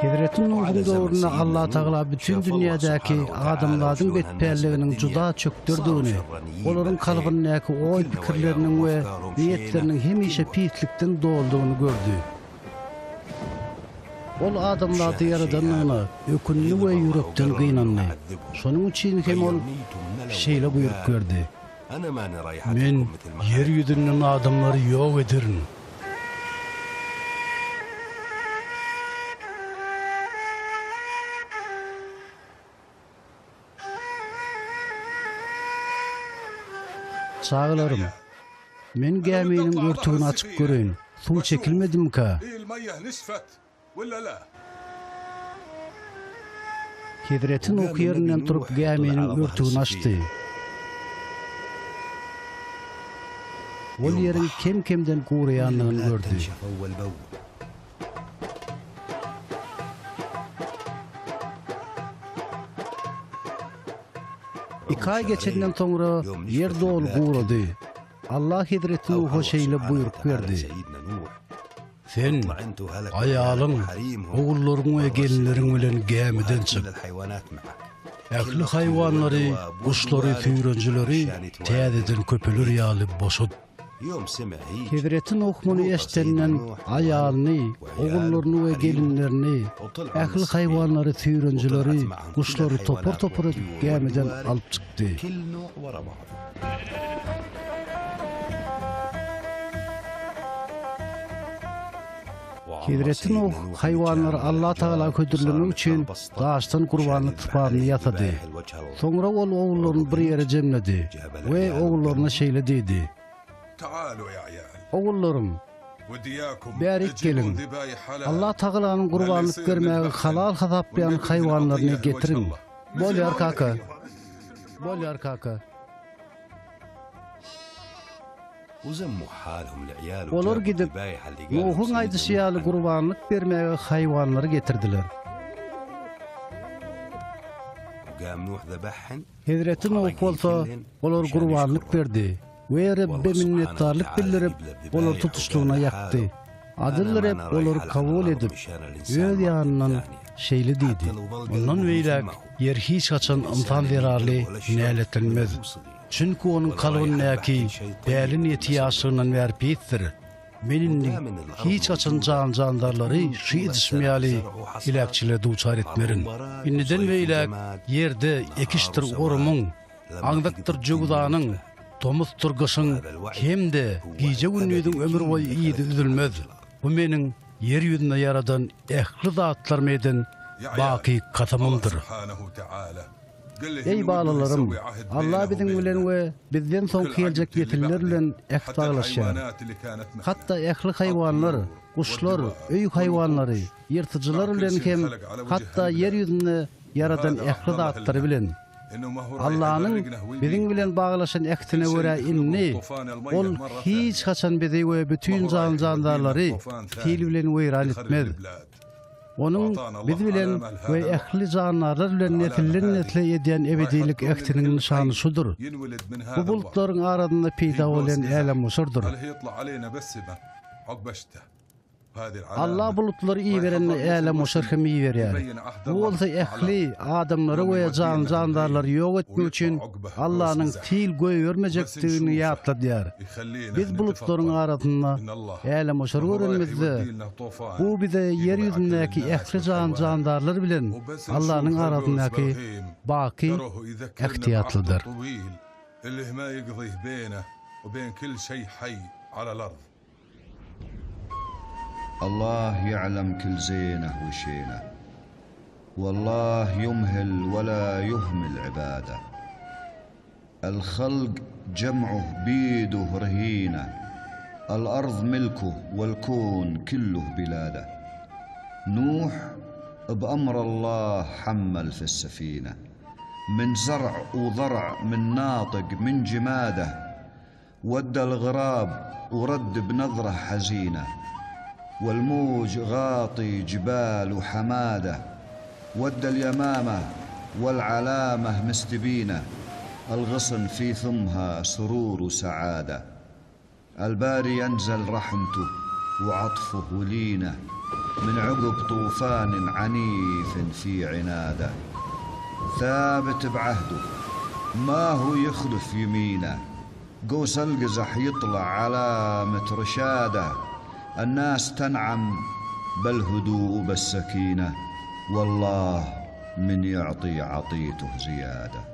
Hidretin Nuh'un doğruna Allah Teala bütün dünyadaki adamların betperlerinin juda çöktürdüğünü, onların kalbindeki oy fikirlerinin ve niyetlerinin hemişe pislikten dolduğunu gördü. Ol adamlardı yaradanlığına, ökünlü ve yürekten kıynanlı. Sonun için hem ol şeyle buyurup gördü. Men yeryüzünün adamları yok ederim. Sağlarım. Men geminin örtüğünü açıp göreyim. Su çekilmedim ka. Hidretin ok yerinden turup geminin örtüğünü açtı. Ol yerin kem-kemden kuğrayanlığını gördü. İki ay geçenden sonra yer dolu kuğradı. Allah Hidret'in o şeyle buyurup verdi. Sen ayalın, oğulların ve gelinlerin bilen gemiden çık. Ähli hayvanları, kuşları, tüýrenjileri täzeden köpeler ýaly boşut. Hidretin okmunu eşitenden ayalyny, oğullaryny we gelinlerini, ähli hayvanları, tüýrenjileri, kuşları topur gemiden alıp çykdy. Hidretin o hayvanlar Allah Teala ködürlüğü için daştan kurbanlık tıparını yatadı. Sonra ol oğullarını bir yere cemledi ve oğullarına şeyle dedi. Oğullarım, berik gelin. Allah Teala'nın kurbanlık vermeye halal hasaplayan hayvanlarını getirin. Bolyar kaka. Bolyar kaka. Olur gidip Nuh'un aýdyşy kurbanlyk bermege hayvanları getirdiler. Hidretin Nuh bolsa olar kurbanlyk berdi. We Rabbe minnetdarlyk bildirip olar tutuşluğuna ýakdy. Adyllar hep olar kabul edip öz ýanyndan şeýle diýdi. Ondan beýlek yer hiç açan ymtan berarly näletilmez. Çünkü onun kalbindeki bäli niyeti ýaşygynyň berpitdir. Meninni hiç açan candarlary şu edişmeýäli hilakçyle duçar etmerin. Inniden beýlek yerde ekiştir orumuň, aňdakdyr jogudanyň, tomuzdur gyşyň, hemde giýje günnüýüň ömür boýy iýdi üzülmez. Bu meniň yer ýüzünde yaradan ähli zatlar meden baki katamymdyr. Ey balalarım, Allah biziň bilen we bizden soň geljek ýetiller bilen ähtalaşýar. Hatda ähli hayvanlar, kuşlar, öý hayvanlary, ýyrtyjylar bilen hem hatda yer ýüzünde yaradan ähli zatlar bilen Allah'ın biziň bilen baglaşan ähtine görä inni, ol hiç haçan bizi we bütün candarlary til bilen weýran etmez. Onun biz bilen we ähli janlarlar bilen netle edýän ebedilik ähtiniň nişany şudur. Bu bulutlaryň aradynda peýda bolan älam şurdur. Allah bulutları iyi verenle älam şerhemi iyi berýär. Bu bolsa ähli adamlary we jandarlary ýok etmek üçin Allah'ın til goý vermejekdigini ýatladýar. Biz bulutlaryň aradynda älam şer görenmizde. Bu bize yer ýüzündäki ähli jandarlar bilen Allah'ın aradyndaky baki ähtiyatlydyr. الله يعلم كل زينه وشينه والله يمهل ولا يهمل عباده الخلق جمعه بيده رهينه الأرض ملكه والكون كله بلاده نوح بأمر الله حمل في السفينة من زرع وضرع من ناطق من جماده ودى الغراب ورد بنظرة حزينة والموج غاطي جبال وحماده ود اليمامة والعلامة مستبينة الغصن في ثمها سرور وسعادة الباري ينزل رحمته وعطفه لينه من عقب طوفان عنيف في عناده، ثابت بعهده ما هو يخلف يمينه، قوس القزح يطلع علامة رشاده، الناس تنعم بالهدوء بالسكينة، والله من يعطي عطيته زياده.